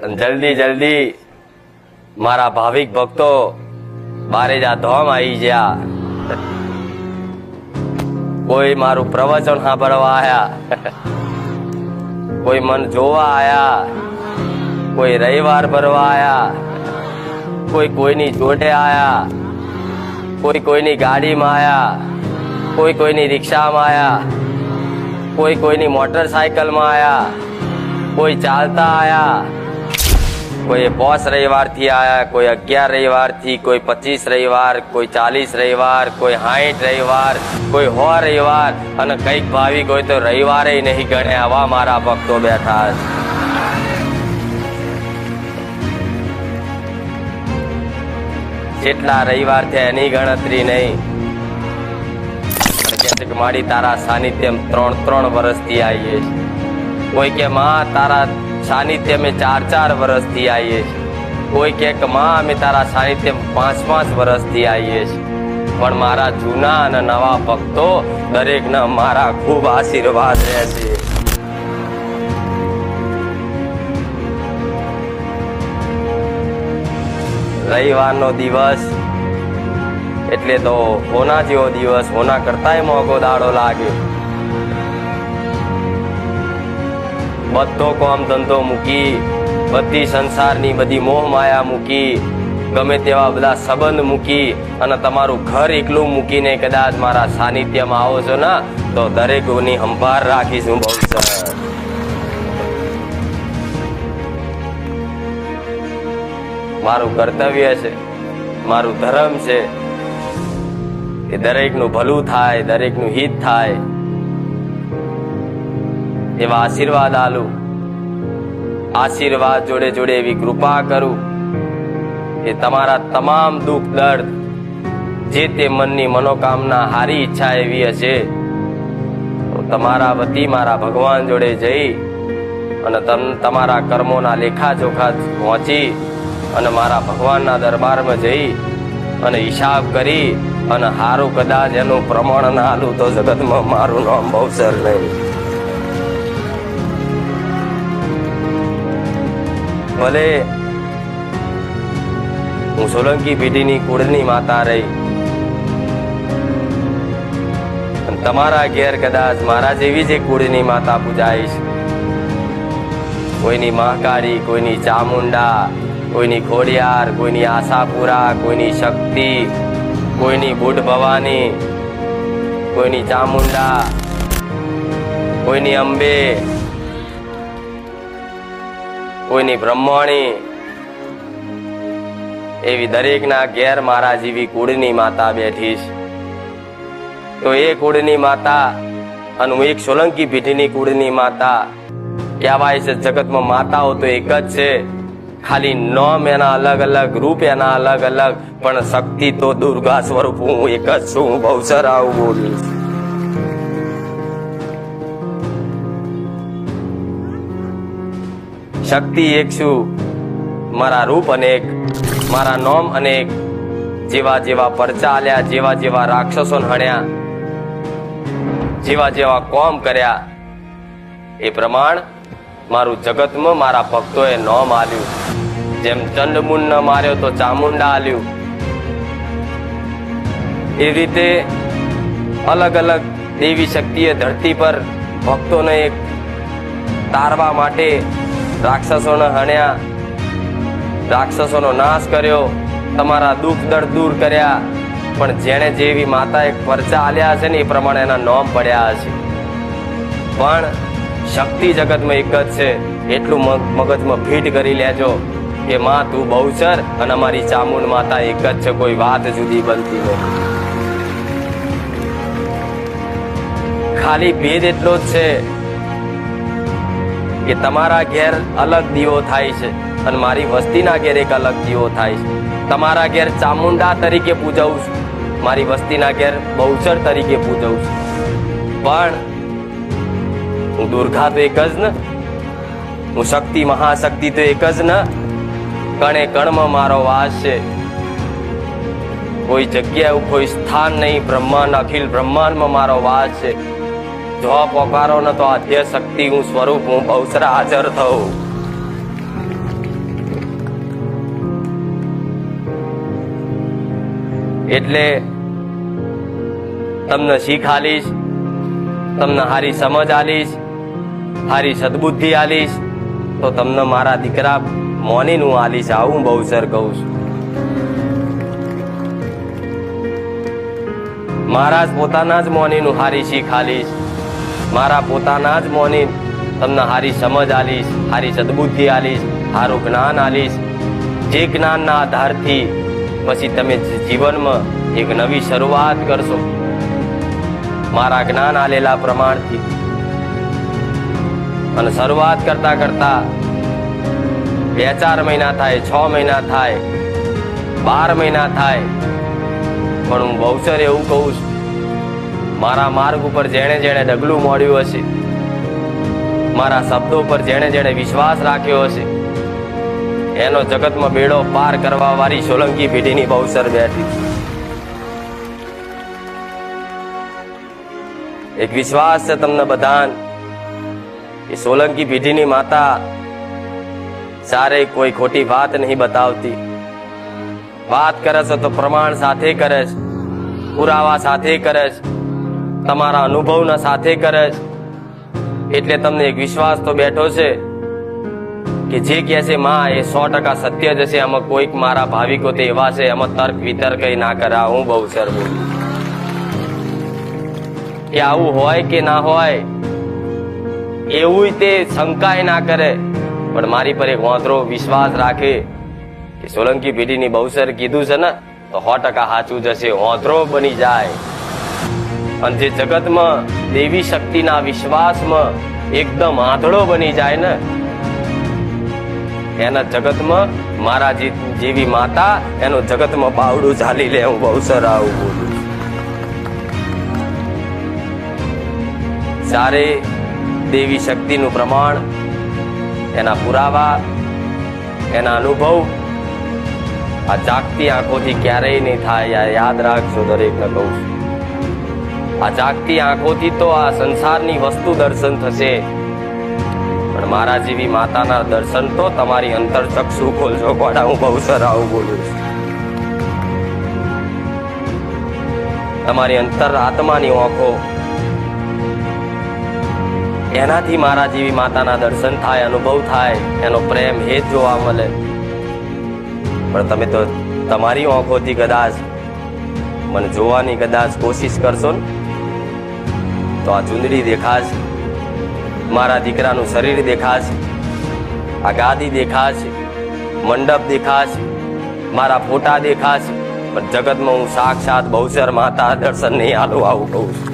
જલ્દી જલ્દી મારા ભાવિક ભક્તો બારેજા ધામ આવી ગયા. કોઈ મારું પ્રવચન સાંભળવા આયા, કોઈ મન જોવા આયા, કોઈ રવિવાર ભરવા આયા, કોઈ કોઈની જોડે આયા, કોઈ કોઈની ગાડીમાં આયા, કોઈ કોઈની રિક્ષામાં આયા, કોઈ કોઈની મોટરસાયકલમાં આયા, કોઈ ચાલતા આયા, કોઈ 5 રવિવાર થી આયા, કોઈ 11 રવિવાર થી, કોઈ 25 રવિવાર, કોઈ 40 રવિવાર, કોઈ 60 રવિવાર, કોઈ 100 રવિવાર, અને કઈક ભાવિક હોય તો રવિવારે નહીં ગણે આવા મારા ભક્તો બેઠા છે. જેટલા રવિવાર થયા એની ગણતરી નહીં. કે છે કે માડી તારા સાનિધ્યમ 3 વર્ષથી આવીએ છીએ. કોઈ કે માં તારા સાનિધ્ય અમે 4 વર્ષથી આવીએ છીએ. કોઈ કે માં અમે તારા સાનિધ્ય 5 વર્ષથી આવીએ છીએ. પણ મારા જૂના અને નવા ભક્તો દરેકના મારા ખૂબ આશીર્વાદ રહેશે. રવિવારનો દિવસ એટલે તો હોના જેવો દિવસ, હોના કરતાય મોંઘો દાડો લાગે. બધો કામ ધંધો મૂકી, બધી સંસારની બધી મોહ માયા મૂકી, ગમે તેવા બધા સંબંધ મૂકી અને તમારું ઘર એકલું મૂકીને કદાચ મારા સાનિધ્યમાં આવો છો ને તો દરેકની સંભાળ રાખીશું. બહુ સરસ. મારું કર્તવ્ય છે, મારું ધર્મ છે કે દરેકનું ભલું થાય, દરેકનું હિત થાય એવા આશીર્વાદ આલું. આશીર્વાદ જોડે જોડે એવી કૃપા કરું કે તમારા તમામ દુઃખ દર્દ, જે તે મનની મનોકામના, હારી ઈચ્છા એવી હશે તો તમારા વતી મારા ભગવાન જોડે જઈ અને તમારા કર્મોના લેખા જોખા પહોંચી અને મારા ભગવાનના દરબારમાં જઈ અને હિસાબ કરી અને હારું કદાચ એનું પ્રમાણ ના આલું તો જગતમાં મારું નામ બહુ સર નહીં. ભલે હું સોલંકી પેઢીની કુળની માતા રહી, તમારા ઘેર કદાચ મારા જેવી જે કુળની માતા પૂજાઈશ. કોઈની મહાકાળી, કોઈની ચામુંડા, કોઈની ખોડિયાર, કોઈની આશાપુરા, કોઈની શક્તિ, કોઈની બુઢ ભવાની, કોઈની ચામુંડા, કોઈની અંબે, કોઈની બ્રહ્મણી, એવી દરેકના ઘેર મારા જેવી કુળની માતા બેઠી છે. તો એ કુળની માતા અને હું એક સોલંકી પેઢીની કુળની માતા. કહેવાય છે જગતમાં માતાઓ તો એક જ છે, ખાલી નામ એના અલગ અલગ, રૂપ એના અલગ અલગ, પણ શક્તિ તો દુર્ગા સ્વરૂપ હું એક જ છું. હું બહુ સર આવું બોલીશ. શક્તિ એક છું, મારા રૂપ અનેક, મારા નામ અનેક. જેવા જેવા પરચા આલ્યા, જેવા જેવા રાક્ષસોને હણ્યા, જેવા જેવા કોમ કર્યા, એ પ્રમાણ મારું જગતમાં મારા ભક્તોએ નામ આલ્યું. જેમ ચંડમુંડ ન માર્યો તો ચામુંડા આલ્યું, એ રીતે અલગ અલગ દેવી શક્તિએ ધરતી પર ભક્તોને એક તારવા માટે રાક્ષસોને હણ્યા, રાક્ષસોનો નાશ કર્યો, તમારા દુઃખ દર્દ દૂર કર્યા. પણ જેણે જેવી માતા એક પરચા આલ્યા છે ને એ પ્રમાણે એના નામ પડ્યા હશે. પણ શક્તિ જગતમાં એક જ છે, એટલું મગજમાં ફીટ કરી લેજો કે માં તું બહુચર અને અમારી ચામુંડ માતા એક જ છે, કોઈ વાત જુદી બનતી નથી. ખાલી ભેદ એટલો જ છે કે તમારા ઘેર અલગ દીવો થાય છે અને મારી વસ્તીના ઘેર એક અલગ દીવો થાય છે. તમારા ઘેર ચામુંડા તરીકે પૂજાવું છું, મારી વસ્તીના ઘેર બહુચર તરીકે પૂજાવું છું. પણ હું દુર્ગા તો એક જ ને, હું શક્તિ મહાશક્તિ તો એક જ ને. કણે કણમાં મારો વાસ છે, કોઈ જગ્યા કોઈ સ્થાન નહીં, બ્રહ્માંડ અખિલ બ્રહ્માંડમાં મારો વાસ છે. જો પોકારો ન તો આદ્ય શક્તિ હું સ્વરૂપ હું બહુચર હાજર થઉં. એટલે તમને શીખ આલીશ, તમને હારી સમજ આલીશ, હારી સદબુદ્ધિ આલીશ, તો તમને મારા દીકરા મોનીનું આલીશ. આવું બહુસર કહું છું. મારા પોતાના જ મોનીનું હારી શીખ આલીશ, મારા પોતાના જ મોની તમને હારી સમજ આલીશ, હારી સદબુદ્ધિ આલીશ, હારું જ્ઞાન આલીશ. જે જ્ઞાનના આધારથી પછી તમે જીવનમાં એક નવી શરૂઆત કરશો મારા જ્ઞાન આલેલા પ્રમાણથી. અને શરૂઆત કરતા કરતા 2-4 મહિના થાય, 6 મહિના થાય, 12 મહિના થાય, પણ હું બહુસર એવું કહું છું, મારા માર્ગ ઉપર જેણે જેણે ડગલું મોડ્યું હશે, મારા શબ્દો પર જેણે જેણે વિશ્વાસ રાખ્યો હશે, એનો જગતમાં બેડો પાર કરવા વાળી સોલંકી પેઢીની બહુસર બેઠી. એક વિશ્વાસ છે તમને બધાન કે સોલંકી પેઢીની માતા સારે કોઈ ખોટી વાત નહીં બતાવતી. વાત કરે છે તો પ્રમાણ સાથે કરે છે, પુરાવા સાથે કરે છે, તમારા અનુભવના સાથે કરે છે. એટલે તમને એક વિશ્વાસ તો બેઠો છે કે જે કહે છે માં એ 100% સત્ય જ હશે. આમાં કોઈક મારા ભાવિકો તે એવા છે, એમાં તર્ક વિતર્ક ના કરા. હું બહુ સર બોલું કે આવું હોય કે ના હોય એવું તે શંકાય ના કરે, પણ મારી પર એક વાંધરો વિશ્વાસ રાખે કે સોલંકી પેઢીની બહુસર કીધું છે ને તો 100% સાચું જશે, વાંધરો બની જાય. અને જે જગતમાં દેવી શક્તિના વિશ્વાસમાં એકદમ આંધળો બની જાય ને એના જગતમાં મારા જેવી માતા એનું જગતમાં બાવડું ચાલી લે. હું બહુસર આવું બોલું. સારે દેવી શક્તિનું પ્રમાણ, એના પુરાવા, એના અનુભવ આ જાગતી આંખોથી ક્યારેય નહીં થાય. યાદ રાખજો દરેકને કહું છું. આ જાગતી આંખોથી તો આ સંસારની વસ્તુ દર્શન થશે, પણ મારા જેવી માતાના દર્શન તો તમારી અંતર ચક્ષુ ખોલજો. કોડા હું બહુસર આવું બોલું છું. તમારી અંતર આત્માની આંખો, એનાથી મારા જેવી માતાના દર્શન થાય, અનુભવ થાય, એનો પ્રેમ હેત જોવા મળે. પણ તમે તો તમારી આંખોથી કદાચ મને જોવાની કદાચ કોશિશ કરશો ને તો આ ચુંદડી દેખાશે, મારા દીકરાનું શરીર દેખાશે, આ ગાદી દેખાશે, મંડપ દેખાશે, મારા ફોટા દેખાશે, પણ જગતમાં હું સાક્ષાત બહુસર માતા દર્શન નહીં આલું. આવું કહું છું.